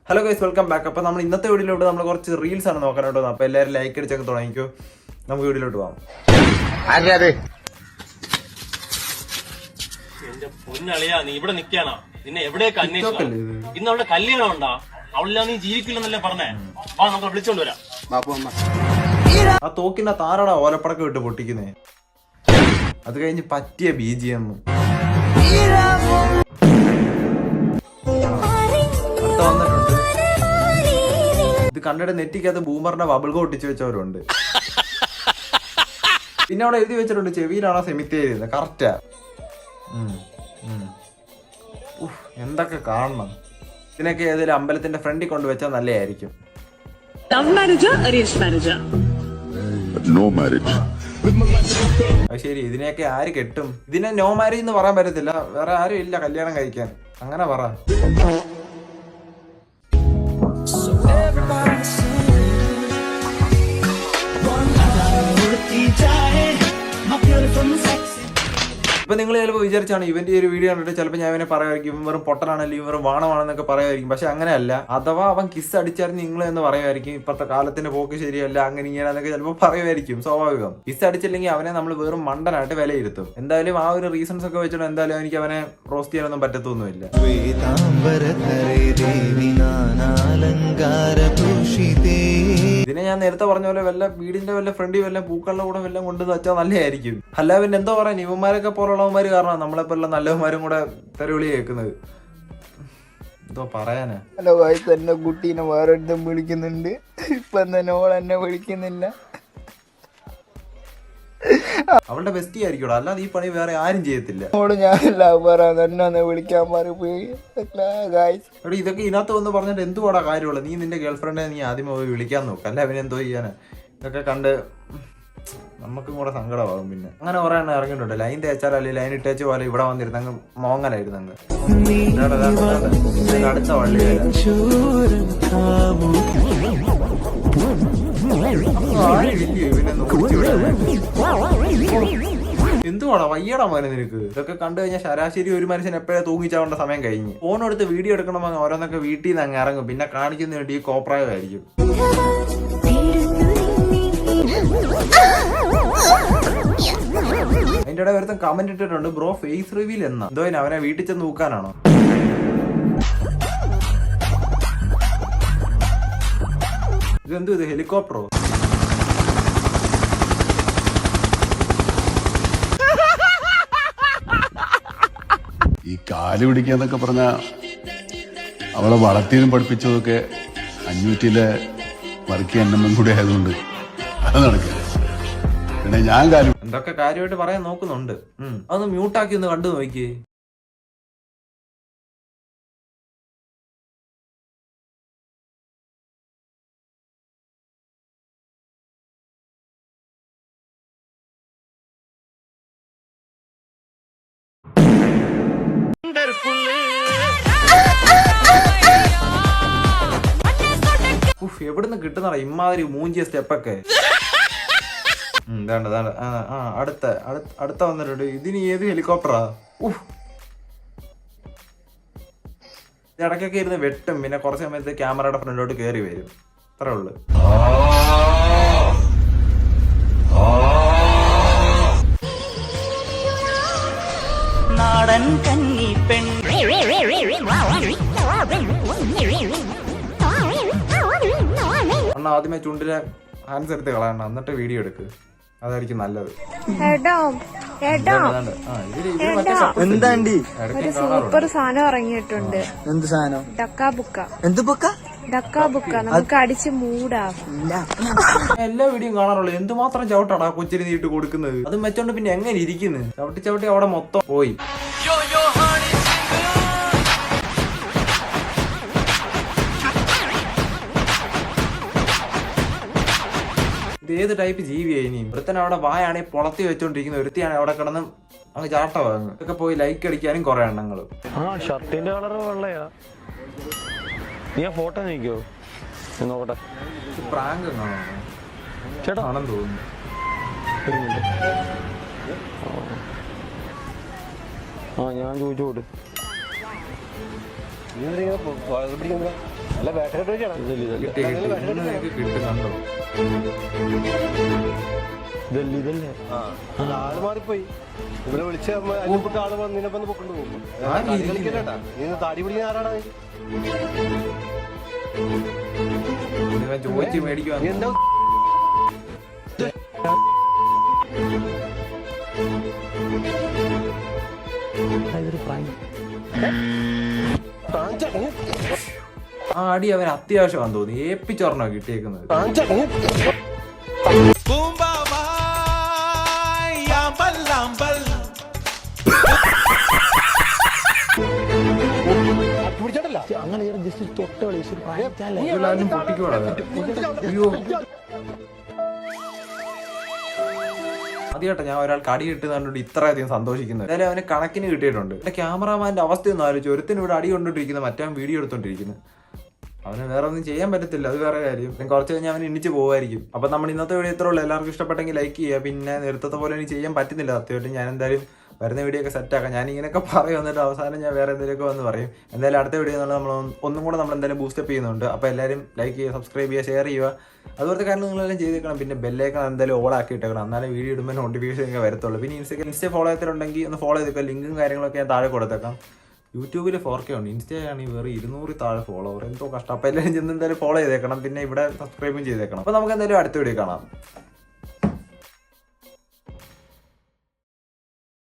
Hello guys, welcome back. അപ്പോൾ നമ്മൾ ഇന്നത്തെ വീഡിയോയിലോട്ട് നമ്മൾ കുറച്ച് റീൽസ് ആണ് നോക്കാനായിട്ട്. അപ്പോൾ എല്ലാവരും ലൈക്ക് അടിച്ചൊക്കെ തുടങ്ങിക്കോ. നമുക്ക് വീഡിയോയിലോട്ട് പോകാം. എന്റെ പൊന്നളിയാ, നീ ഇവിടെ നിക്കാനാ? നിന്നെ എവിടെയൊക്കെ അന്വേഷിച്ചു? ഇന്ന് അവളുടെ കല്യാണം ഉണ്ടാ? അവളില്ലാ നീ ജീവിക്കില്ലെന്നല്ലേ പറഞ്ഞേ? വാ, നമുക്ക് വിളിച്ചോണ്ട് വരാം. ആ തോക്കിന്റെ താരടാ ഓലപ്പടക്കം ഇട്ട് പൊട്ടിക്കുന്നേ. അത് കഴിഞ്ഞ് പറ്റിയ BGM. ഇത് കണ്ടിട്ട് നെറ്റിക്കകത്ത് ബൂമറിന്റെ ബബിൾഗോ ഒട്ടിച്ച് വെച്ചവരുണ്ട്. പിന്നെ അവിടെ എഴുതി വെച്ചിട്ടുണ്ട് ചെവിയിലാണോ സെമിത്തേരി. കറക്റ്റാ. എന്തൊക്കെ കാണണം. ഇതിനൊക്കെ ഏതെങ്കിലും അമ്പലത്തിന്റെ ഫ്രണ്ടിൽ കൊണ്ടുവച്ചാൽ നല്ലതായിരിക്കും. ശരി, ഇതിനെയൊക്കെ ആര് കെട്ടും? ഇതിനെ നോ മാരേജ് എന്ന് പറയാൻ പറ്റത്തില്ല. വേറെ ആരും ഇല്ല കല്യാണം കഴിക്കാൻ. അങ്ങനെ പറ. ഇപ്പൊ നിങ്ങൾ ചിലപ്പോൾ വിചാരിച്ചാണ് ഇവന്റെ ഒരു വീഡിയോ കണ്ടിട്ട് ചിലപ്പോൾ ഞാൻ ഇവനെ പറയുമായിരിക്കും ഇവൻ വെറും പൊട്ടനാണല്ലോ, ഇവൻ വെറും വാണമാണെന്നൊക്കെ പറയുമായിരിക്കും. പക്ഷെ അങ്ങനെയല്ല. അഥവാ അവൻ കിസ് അടിച്ചായിരുന്നു നിങ്ങൾ എന്ന് പറയുമായിരിക്കും. ഇപ്പത്തെ കാലത്തിന്റെ പോക്ക് ശരിയല്ല, അങ്ങനെ ഇങ്ങനെയാന്നൊക്കെ ചിലപ്പോൾ പറയുമായിരിക്കും. സ്വാഭാവികം. കിസ് അടിച്ചില്ലെങ്കിൽ അവനെ നമ്മൾ വെറും മണ്ടനായിട്ട് വിലയിരുത്തും. എന്തായാലും ആ ഒരു റീസൺസ് ഒക്കെ വെച്ചിട്ട് എന്തായാലും എനിക്ക് അവനെ റോസ്റ്റ് ചെയ്യാനൊന്നും പറ്റത്തൊന്നുമില്ല. ഇതിനെ ഞാൻ നേരത്തെ പറഞ്ഞ പോലെ വല്ല വീടിന്റെ വല്ല ഫ്രണ്ടിൽ വല്ല പൂക്കളുടെ കൂടെ വല്ലതും കൊണ്ട് വെച്ചാൽ നല്ലതായിരിക്കും. അല്ല പിന്നെ എന്തോ പറയാൻ, ഇവന്മാരൊക്കെ പോലുള്ളവന്മാര് കാരണം നമ്മളെപ്പോലുള്ള നല്ലവന്മാരും കൂടെ തെരുവിളി കേൾക്കുന്നത്. എന്തോ പറയാനാ. ഹലോ ഗായ്സ്, എന്നെ കുട്ടീനെ വേറെ അടുത്തും വിളിക്കുന്നുണ്ട്. ഇപ്പൊ തന്നെ ഓൾ എന്നെ വിളിക്കുന്നില്ല. അവളുടെ ബെസ്റ്റി ആയിരിക്കും. അല്ലാതെ ഈ പണി വേറെ ആരും ചെയ്യത്തില്ല. ഓള് ഞാനല്ല പറയാൻ എന്നെ വിളിക്കാൻ പോയി. എടാ, ഇതൊക്കെ ഇതിനകത്ത് വന്ന് പറഞ്ഞിട്ട് എന്തുവാടാ കാര്യമുള്ളത്? നീ നിന്റെ ഗേൾഫ്രണ്ടിനെ നീ ആദ്യം പോയി വിളിക്കാൻ നോക്ക്. അല്ല അവന് എന്തോ ചെയ്യാനാ? ഇതൊക്കെ കണ്ട് നമുക്കും കൂടെ സങ്കടമാകും. പിന്നെ അങ്ങനെ കുറെ എണ്ണം ഇറങ്ങിയിട്ടുണ്ട്. ലൈൻ തേച്ചാൽ അല്ലെങ്കിൽ ലൈൻ ഇട്ടേച്ച് പോലെ ഇവിടെ വന്നിരുന്നങ്ങ് മോങ്ങലായിരുന്നങ്ങ്. അടുത്ത വള്ളി എന്തുവാടാ വയ്യടാ മോനെ നിനക്ക്? ഇതൊക്കെ കണ്ടു കഴിഞ്ഞാൽ ശരാശരി ഒരു മനുഷ്യൻ എപ്പോഴാ തൂങ്ങിച്ചാവേണ്ട സമയം കഴിഞ്ഞ്. ഫോൺ എടുത്ത് വീഡിയോ എടുക്കണമെങ്കിൽ ഓരോന്നൊക്കെ വീട്ടിൽ നിന്ന് അങ്ങ് ഇറങ്ങും. പിന്നെ കാണിക്കുന്ന വേണ്ടി ഈ കോപ്രായമായിരിക്കും. അതിന്റെ ഇടയിൽ ഒരുത്തൻ കമന്റ് ഇട്ടിട്ടുണ്ട്, ബ്രോ ഫേസ് റിവീൽ എന്നാ. എന്തോ അവനെ വീട്ടിൽ ചെന്ന് നോക്കാനാണോ? ഇതെന്തോ ഇത് ഹെലികോപ്റ്ററോ? ഈ കാല് പിടിക്കാന്നൊക്കെ പറഞ്ഞ അവളെ വളർത്തിയതും പഠിപ്പിച്ചതൊക്കെ 500-ലെ വർക്കി എണ്ണം കൂടി ആയതുകൊണ്ട് അത് നടക്കില്ല. പിന്നെ ഞാൻ കാര്യം എന്തൊക്കെ കാര്യമായിട്ട് പറയാൻ നോക്കുന്നുണ്ട്. അതൊന്ന് മ്യൂട്ടാക്കി ഒന്ന് കണ്ടു നോക്കിയേ. എവിടുന്ന് കിട്ടുന്നടാ ഇമാതിരി മൂഞ്ചിയ സ്റ്റെപ്പൊക്കെ? അടുത്ത വന്നിട്ടുണ്ട്. ഇതിന് ഏത് ഹെലികോപ്റ്ററാ? ഇടയ്ക്കൊക്കെ ഇരുന്ന് വെട്ടും. പിന്നെ കുറച്ച് സമയത്ത് ക്യാമറയുടെ ഫ്രണ്ടിലോട്ട് കയറി വരും. അത്രേ ഉള്ളു. നാടൻ കന്നി പെൺ അണ്ണ ആദ്യമേ ചുണ്ടിലെ ഹാൻഡ്സ് എടുത്ത് കളയണ്ട, എന്നിട്ട് വീഡിയോ എടുക്ക്. അതായിരിക്കും നല്ലത്. എന്താണ്ടി ഒരു സൂപ്പർ സാധനം ഇറങ്ങിയിട്ടുണ്ട്. എന്ത് സാധനം? ഡക്കാബുക്ക. എന്ത് ബുക്ക? ഡക്കാബുക്ക. നമുക്ക് അടിച്ച് മൂടാവും. എല്ലാ വീഡിയോയും കാണാറുള്ളൂ. എന്തുമാത്രം ചവിട്ടാടാ കൊച്ചിന് നീട്ട് കൊടുക്കുന്നത്. അത് വെച്ചോണ്ട് പിന്നെ എങ്ങനെ ഇരിക്കുന്നു? ചവിട്ടി ചവിട്ടി അവിടെ മൊത്തം പോയി. ഇത് ഏത് ടൈപ്പ് ജീവിയാ? ഇനിയും ഒരുത്തൻ അവിടെ വായാണെങ്കിൽ പൊളത്തി വെച്ചോണ്ടിരിക്കുന്ന ഒരുത്തിയാണ് അവിടെ കിടന്ന് അങ്ങ് ചാട്ടവാങ്ങ്. ഇതൊക്കെ പോയി ലൈക്ക് അടിക്കാനും കുറെ എണ്ണങ്ങള്. ഷർട്ടിന്റെ കളർ വെള്ളയാ. നീ ആ ഫോട്ടോ നീക്കോ നോക്കട്ടെ. പ്രാങ്ക് ചേട്ടാ ആണെന്ന് തോന്നുന്നു. ഞാൻ ചോദിച്ചോട്ട്. കിട്ടി ഇന്ന് നിങ്ങൾക്ക് കിട്ടും കണ്ടോ. ആള് മാറിപ്പോയി. ഇവിടെ വിളിച്ച അതിനെപ്പെട്ട് ആള് വന്നതിനൊപ്പം പൊക്കൊണ്ട് പോകും. താടി പിടിക്കുന്ന ആരാണ്? ചോദിച്ച് മേടിക്കുവാ. എന്താ ആ അടി അവൻ അത്യാവശ്യമാണെന്ന് തോന്നി. ഏപ്പിച്ചോർണോ കിട്ടിയേക്കുന്നത്. അങ്ങനെ ജസ്റ്റ് തൊട്ടോളി പൊട്ടിക്കോടാ. അയ്യോ ആദ്യമായിട്ടാ ഞാൻ ഒരാൾക്ക് അടി കിട്ടുന്നതുകൊണ്ട് ഇത്രയധികം സന്തോഷിക്കുന്നത്. എന്തായാലും അവന് കണക്കിന് കിട്ടിയിട്ടുണ്ട്. എന്റെ ക്യാമറാമാന്റെ അവസ്ഥയൊന്നും ആലോചിച്ചു. ഒരുത്തിന് ഇവിടെ അടി കൊണ്ടോണ്ടിരിക്കുന്നത്, മറ്റേ വീഡിയോ എടുത്തോണ്ടിരിക്കുന്നത്. അവന് വേറെ ഒന്നും ചെയ്യാൻ പറ്റത്തില്ല, അത് വേറെ കാര്യം. പിന്നെ കുറച്ച് കഴിഞ്ഞാൽ അവൻ എണ്ണിച്ച് പോകുമായിരിക്കും. അപ്പൊ നമ്മൾ ഇന്നത്തെ വീഡിയോ ഇത്രേ ഉള്ളൂ. എല്ലാവർക്കും ഇഷ്ടപ്പെട്ടെങ്കിൽ ലൈക്ക് ചെയ്യുക. പിന്നെ നേരത്തെ പോലെ എനിക്ക് ചെയ്യാൻ പറ്റുന്നില്ല സത്യമായിട്ട്. ഞാൻ എന്തായാലും വരുന്ന വീഡിയോ ഒക്കെ സെറ്റാക്കാം. ഞാൻ ഇങ്ങനെയൊക്കെ പറയും, എന്നിട്ട് അവസാനം ഞാൻ വേറെ എന്തെങ്കിലുമൊക്കെ വന്ന് പറയും. എന്തായാലും അടുത്ത വീഡിയോ നമ്മൾ ഒന്നും കൂടെ നമ്മൾ എന്തായാലും ബൂസ്റ്റപ്പ് ചെയ്യുന്നുണ്ട്. അപ്പോൾ എല്ലാവരും ലൈക്ക് ചെയ്യുക, സബ്സ്ക്രൈബ് ചെയ്യുക, ഷെയർ ചെയ്യുക. അതുപോലത്തെ കാര്യം നിങ്ങളെല്ലാം ചെയ്തേക്കണം. പിന്നെ ബെല്ലേക്കാൻ എന്തായാലും ഓൾ ആക്കി ഇട്ടേക്കണം. എന്നാലും വീഡിയോ ഇടുമ്പോൾ നോട്ടിഫിക്കേഷൻ ഒക്കെ വരത്തുള്ളൂ. പിന്നെ ഇൻസ്റ്റ ഫോളോ ചെയ്തിട്ടുണ്ടെങ്കിൽ ഒന്ന് ഫോളോ ചെയ്തേക്കുക. ലിങ്കും കാര്യങ്ങളൊക്കെ ഞാൻ താഴെ കൊടുത്തേക്കാം. യൂട്യൂബിൽ 4K ഉണ്ട്. ഇൻസ്റ്റയാണെങ്കിൽ വെറും 200 താഴെ ഫോളോവർ. എന്തോ കഷ്ടം. അപ്പോൾ എല്ലാവരും ചെന്ന് എന്തായാലും ഫോളോ ചെയ്തേക്കണം. പിന്നെ ഇവിടെ സബ്സ്ക്രൈബും ചെയ്തേക്കണം. അപ്പോൾ നമുക്ക് എന്തായാലും അടുത്ത വീഡിയോ കാണാം.